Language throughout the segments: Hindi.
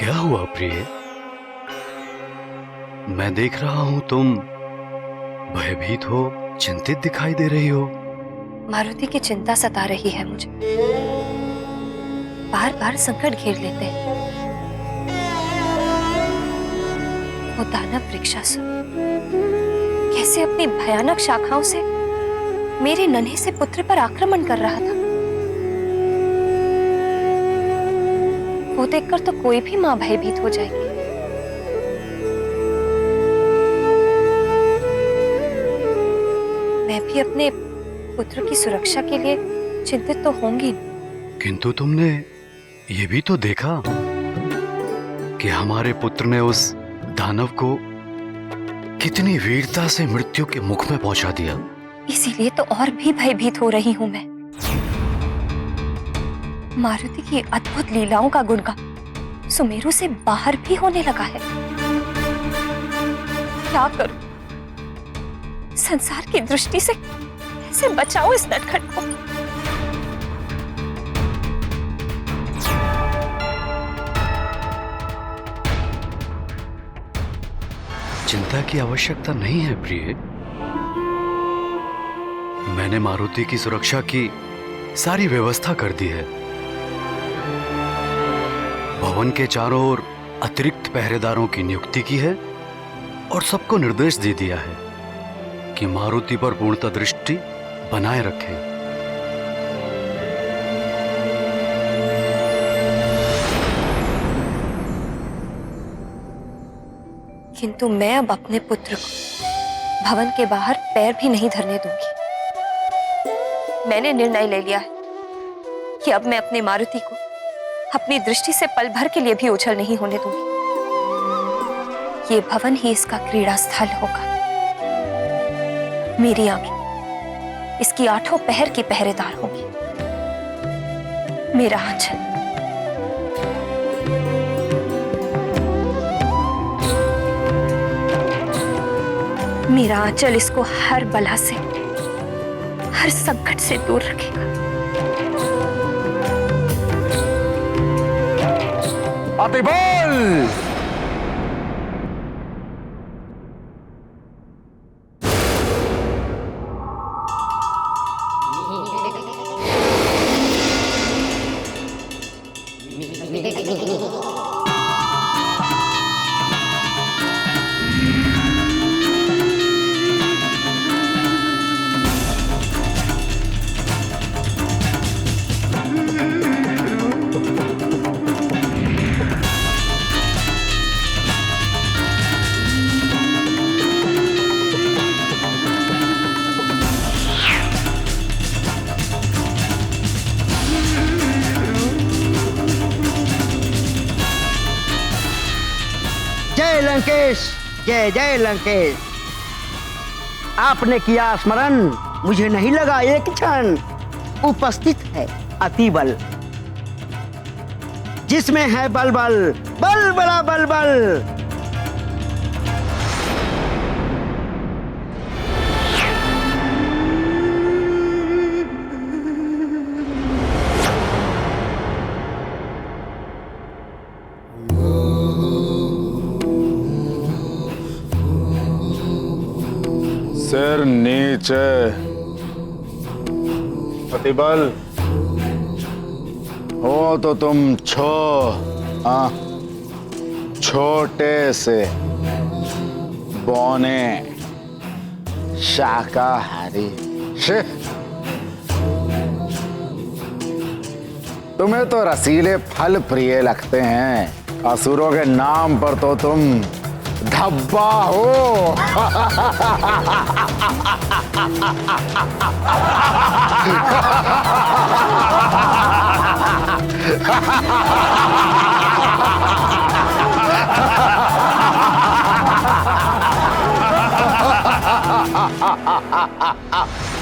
क्या हुआ प्रिय? मैं देख रहा हूं तुम भयभीत हो, चिंतित दिखाई दे रही हो। मारुति की चिंता सता रही है मुझे। बार बार संकट घेर लेते हैं। वो दानव वृक्षासुर कैसे अपनी भयानक शाखाओं से मेरे नन्हे से पुत्र पर आक्रमण कर रहा था। वो देखकर तो कोई भी मां भयभीत हो जाएगी। मैं भी अपने पुत्र की सुरक्षा के लिए चिंतित तो होंगी। किंतु तुमने ये भी तो देखा कि हमारे पुत्र ने उस दानव को कितनी वीरता से मृत्यु के मुख में पहुंचा दिया। इसीलिए तो और भी भयभीत हो रही हूं मैं। मारुति की अद्भुत लीलाओं का गुणगान सुमेरु से बाहर भी होने लगा है। क्या करूं? संसार की दृष्टि से कैसे बचाऊं इस नटखट को? चिंता की आवश्यकता नहीं है प्रिय। मैंने मारुति की सुरक्षा की सारी व्यवस्था कर दी है। भवन के चारों ओर अतिरिक्त पहरेदारों की नियुक्ति की है और सबको निर्देश दे दिया है कि मारुति पर पूर्णतः दृष्टि बनाए रखें। किंतु मैं अब अपने पुत्र को भवन के बाहर पैर भी नहीं धरने दूंगी। मैंने निर्णय ले लिया है कि अब मैं अपने मारुति को अपनी दृष्टि से पल भर के लिए भी ओझल नहीं होने दूंगी। ये भवन ही इसका क्रीड़ा स्थल होगा। मेरी आंखें इसकी आठों पहर की पहरेदार होंगी। मेरा आंचल मेरा आंचल इसको हर बला से, हर संकट से दूर रखेगा। अतिबल! जय लंकेश, जय जय लंकेश। आपने किया स्मरण, मुझे नहीं लगा एक क्षण। उपस्थित है अतिबल, जिसमें है बल बल, बल बड़ा बल बल। सिर नीचे। अतिबल, हो तो तुम छोटे से बौने शाकाहारी। तुम्हें तो रसीले फल प्रिय लगते हैं। असुरों के नाम पर तो तुम धब्बा हो।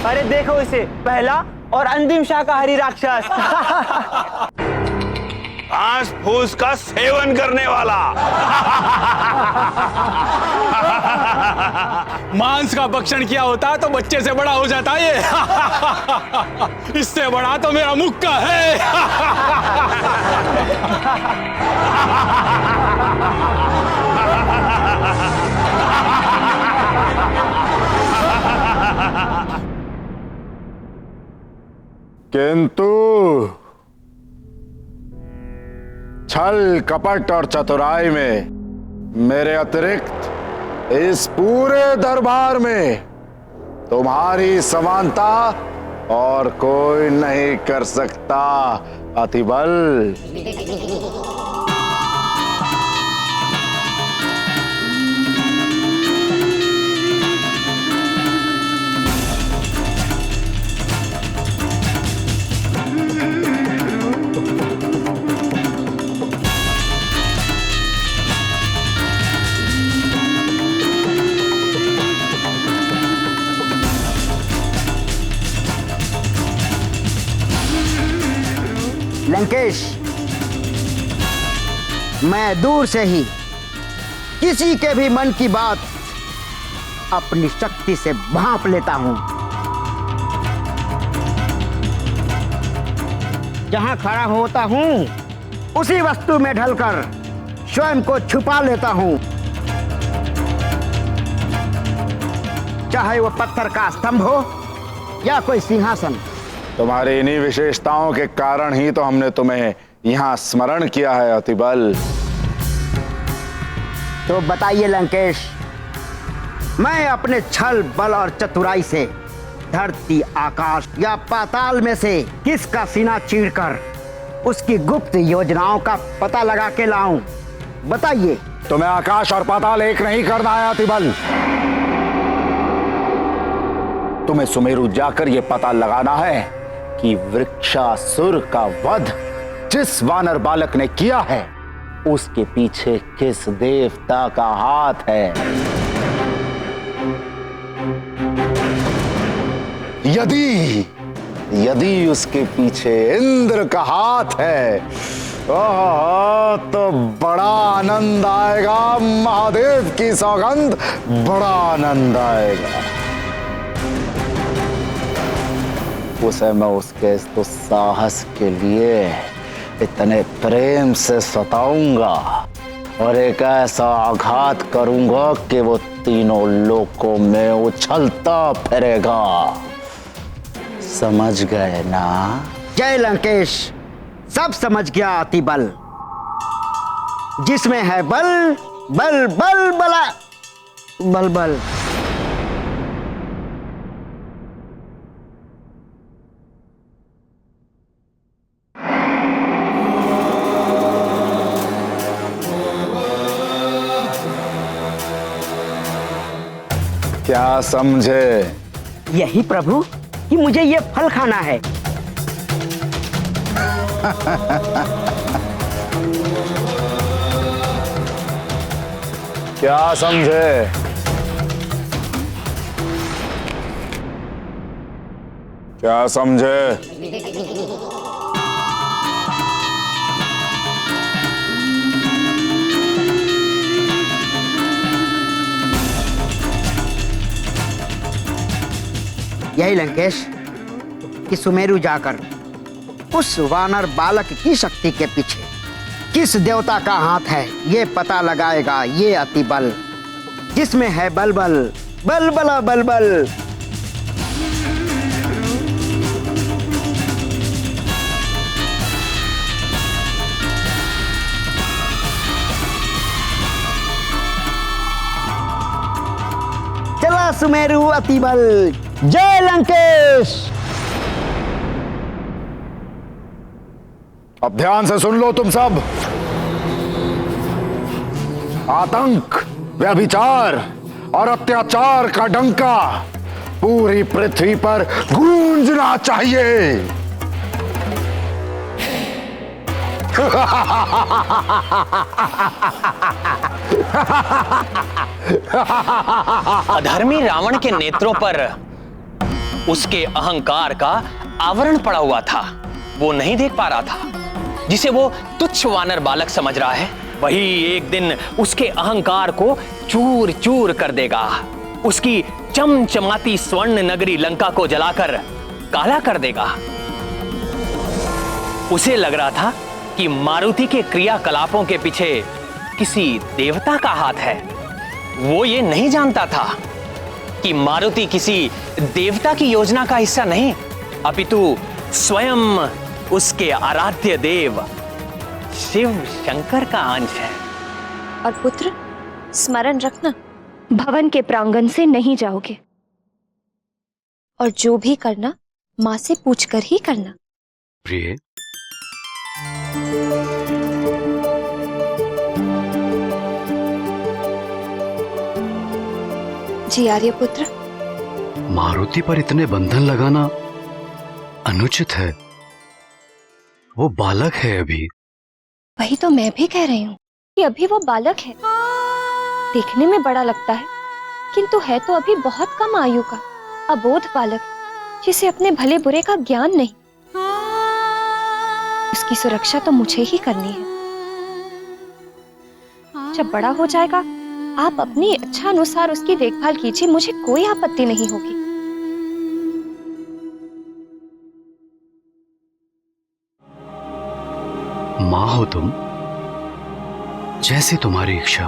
अरे देखो इसे, पहला और अंतिम शाकाहारी राक्षस। घास फूस का सेवन करने वाला। मांस का भक्षण किया होता तो बच्चे से बड़ा हो जाता ये। इससे बड़ा तो मेरा मुक्का है। छल कपट और चतुराई में मेरे अतिरिक्त इस पूरे दरबार में तुम्हारी समानता और कोई नहीं कर सकता अतिबल। लंकेश, मैं दूर से ही किसी के भी मन की बात अपनी शक्ति से भांप लेता हूं। जहां खड़ा होता हूं उसी वस्तु में ढलकर स्वयं को छुपा लेता हूं, चाहे वो पत्थर का स्तंभ हो या कोई सिंहासन। तुम्हारी इन्हीं विशेषताओं के कारण ही तो हमने तुम्हें यहां स्मरण किया है अतिबल। तो बताइए लंकेश, मैं अपने छल बल और चतुराई से धरती आकाश या पाताल में से किसका सीना चीरकर उसकी गुप्त योजनाओं का पता लगा के लाऊं? बताइए। तुम्हें आकाश और पाताल एक नहीं करना है अतिबल। तुम्हें सुमेरु जाकर यह पता लगाना है कि वृक्षासुर का वध जिस वानर बालक ने किया है उसके पीछे किस देवता का हाथ है। यदि उसके पीछे इंद्र का हाथ है तो बड़ा आनंद आएगा, महादेव की सौगंध, बड़ा आनंद आएगा। उसे मैं उसके इस दुस्साहस के लिए इतने प्रेम से सताऊंगा और एक ऐसा आघात करूंगा कि वो तीनों लोकों में उछलता फिरेगा। समझ गए ना? जय लंकेश, सब समझ गया अतिबल। जिसमें है बल बल बल बला बल बल। क्या समझे? यही प्रभु कि मुझे ये फल खाना है। क्या समझे? क्या समझे? यही लंकेश कि सुमेरु जाकर उस वानर बालक की शक्ति के पीछे किस देवता का हाथ है ये पता लगाएगा ये अतिबल। जिसमें है बल बल बल बला बल बल। चला सुमेरु अतिबल। जय लंकेश। अब ध्यान से सुन लो तुम सब। आतंक, व्यभिचार और अत्याचार का डंका पूरी पृथ्वी पर गूंजना चाहिए। अधर्मी रावण के नेत्रों पर उसके अहंकार का आवरण पड़ा हुआ था। वो नहीं देख पा रहा था। जिसे वो तुच्छ वानर बालक समझ रहा है वही एक दिन उसके अहंकार को चूर चूर कर देगा। उसकी चमचमाती स्वर्ण नगरी लंका को जलाकर काला कर देगा। उसे लग रहा था कि मारुति के क्रियाकलापों के पीछे किसी देवता का हाथ है। वो ये नहीं जानता था कि मारुति किसी देवता की योजना का हिस्सा नहीं, अपितु स्वयं उसके आराध्य देव शिव शंकर का अंश है। और पुत्र, स्मरण रखना, भवन के प्रांगण से नहीं जाओगे, और जो भी करना माँ से पूछकर ही करना। प्रिय, जी आर्यपुत्र। मारुति पर इतने बंधन लगाना अनुचित है। वो बालक है अभी। वही तो मैं भी कह रही हूँ कि अभी वो बालक है। देखने में बड़ा लगता है, किंतु है तो अभी बहुत कम आयु का अबोध बालक, जिसे अपने भले बुरे का ज्ञान नहीं। उसकी सुरक्षा तो मुझे ही करनी है। जब बड़ा हो जाएगा, आप अपनी इच्छा अनुसार उसकी देखभाल कीजिए, मुझे कोई आपत्ति नहीं होगी। माँ हो तुम, जैसी तुम्हारी इच्छा।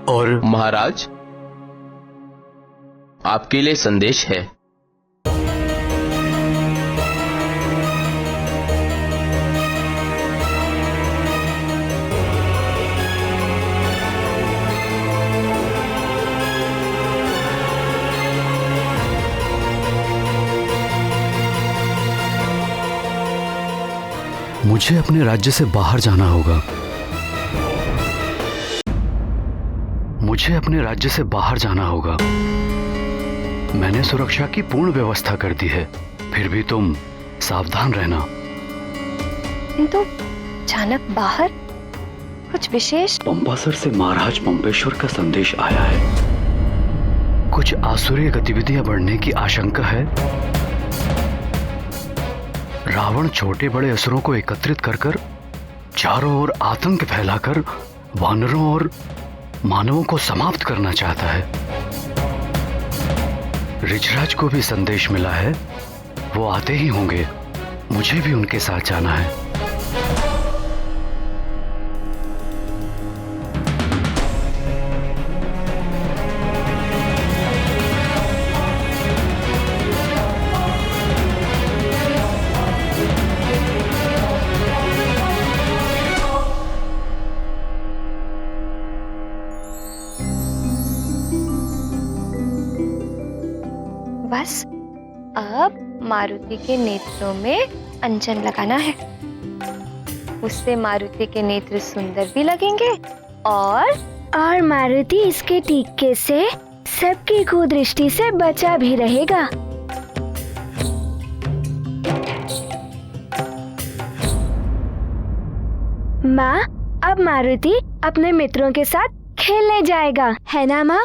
और महाराज, आपके लिए संदेश है। मुझे अपने राज्य से बाहर जाना होगा। मुझे अपने राज्य से बाहर जाना होगा। मैंने सुरक्षा की पूर्ण व्यवस्था कर दी है, फिर भी तुम सावधान रहना। किंतु अचानक बाहर कुछ विशेष? पंपासर से महाराज पंपेश्वर का संदेश आया है। कुछ आसुरी गतिविधियां बढ़ने की आशंका है। रावण छोटे बड़े असुरों को एकत्रित कर चारों ओर आतंक फैलाकर वानरों और मानवों को समाप्त करना चाहता है। ऋषराज को भी संदेश मिला है, वो आते ही होंगे। मुझे भी उनके साथ जाना है। बस अब मारुति के नेत्रों में अंजन लगाना है। उससे मारुति के नेत्र सुंदर भी लगेंगे और मारुति इसके टीके से सबकी कुदृष्टि से बचा भी रहेगा। माँ, अब मारुति अपने मित्रों के साथ खेलने जाएगा, है ना माँ?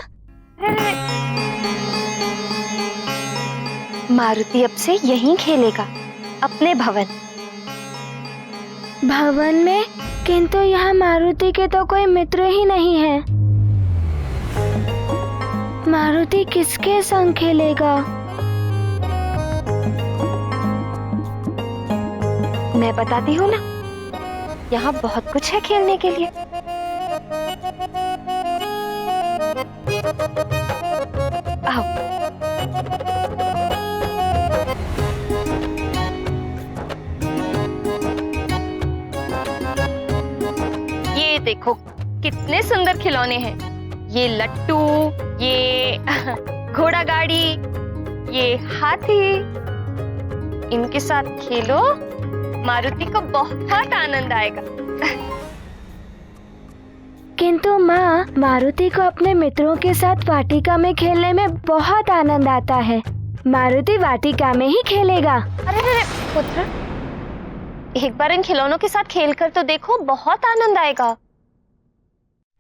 मारुति अब से यहीं खेलेगा, अपने भवन। भवन में? किंतु यहाँ मारुति के तो कोई मित्र ही नहीं है। मारुति किसके संग खेलेगा? मैं बताती हूँ ना, यहाँ बहुत कुछ है खेलने के लिए। आओ। ये देखो कितने सुंदर खिलौने हैं। ये लट्टू, ये घोड़ा गाड़ी, ये हाथी। इनके साथ खेलो, मारुति को बहुत आनंद आएगा। किंतु माँ, मारुति को अपने मित्रों के साथ वाटिका में खेलने में बहुत आनंद आता है। मारुति वाटिका में ही खेलेगा। अरे पुत्र, एक बार इन खिलौनों के साथ खेलकर तो देखो, बहुत आनंद आएगा।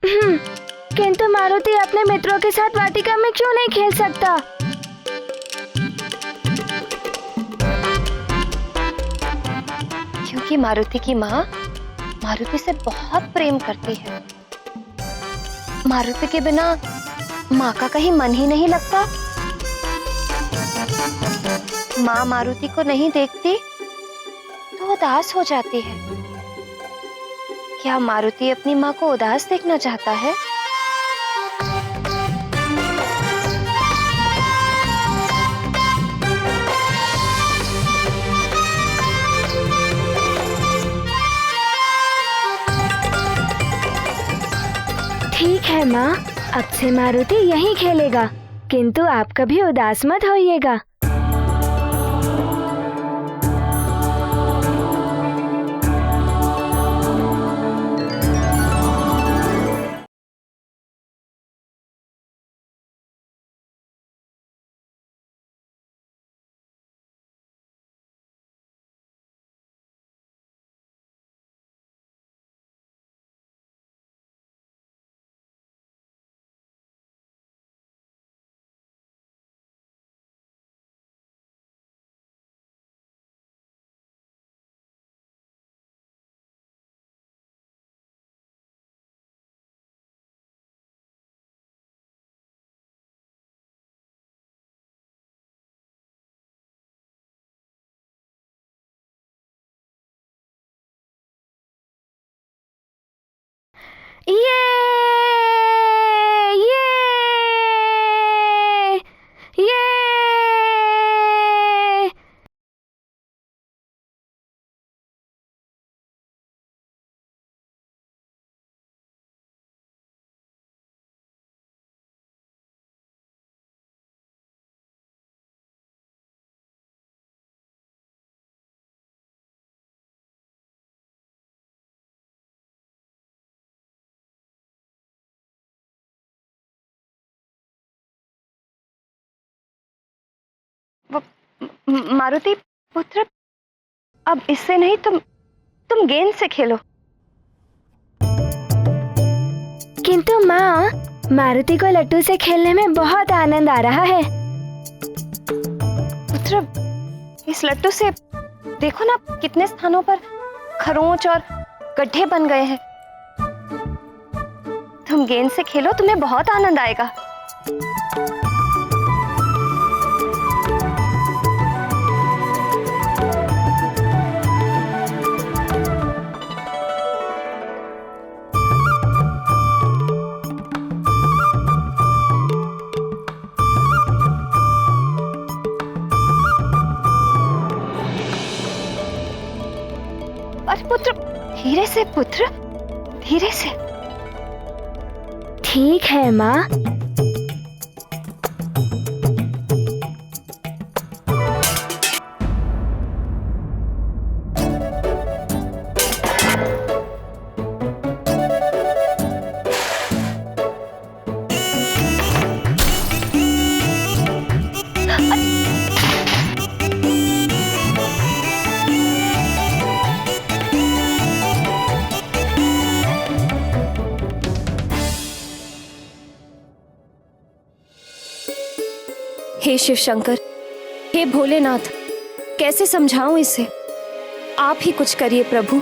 किंतु मारुति अपने मित्रों के साथ वाटिका में क्यों नहीं खेल सकता? क्योंकि मारुति की माँ मारुति से बहुत प्रेम करती है। मारुति के बिना माँ का कहीं मन ही नहीं लगता। माँ मारुति को नहीं देखती तो उदास हो जाती है। क्या मारुति अपनी माँ को उदास देखना चाहता है? है माँ, अब से मारुति यहीं खेलेगा, किंतु आप कभी उदास मत होइएगा। ये ये ये मारुति पुत्र, अब इससे नहीं, तुम गेंद से खेलो। किंतु माँ, मारुति को लट्टू से खेलने में बहुत आनंद आ रहा है। पुत्र, इस लट्टू से देखो ना कितने स्थानों पर खरोंच और गड्ढे बन गए हैं। तुम गेंद से खेलो, तुम्हें बहुत आनंद आएगा। अरे पुत्र, धीरे से पुत्र, धीरे से। ठीक है माँ। हे शिव शंकर, हे भोलेनाथ, कैसे समझाऊं इसे? आप ही कुछ करिए प्रभु।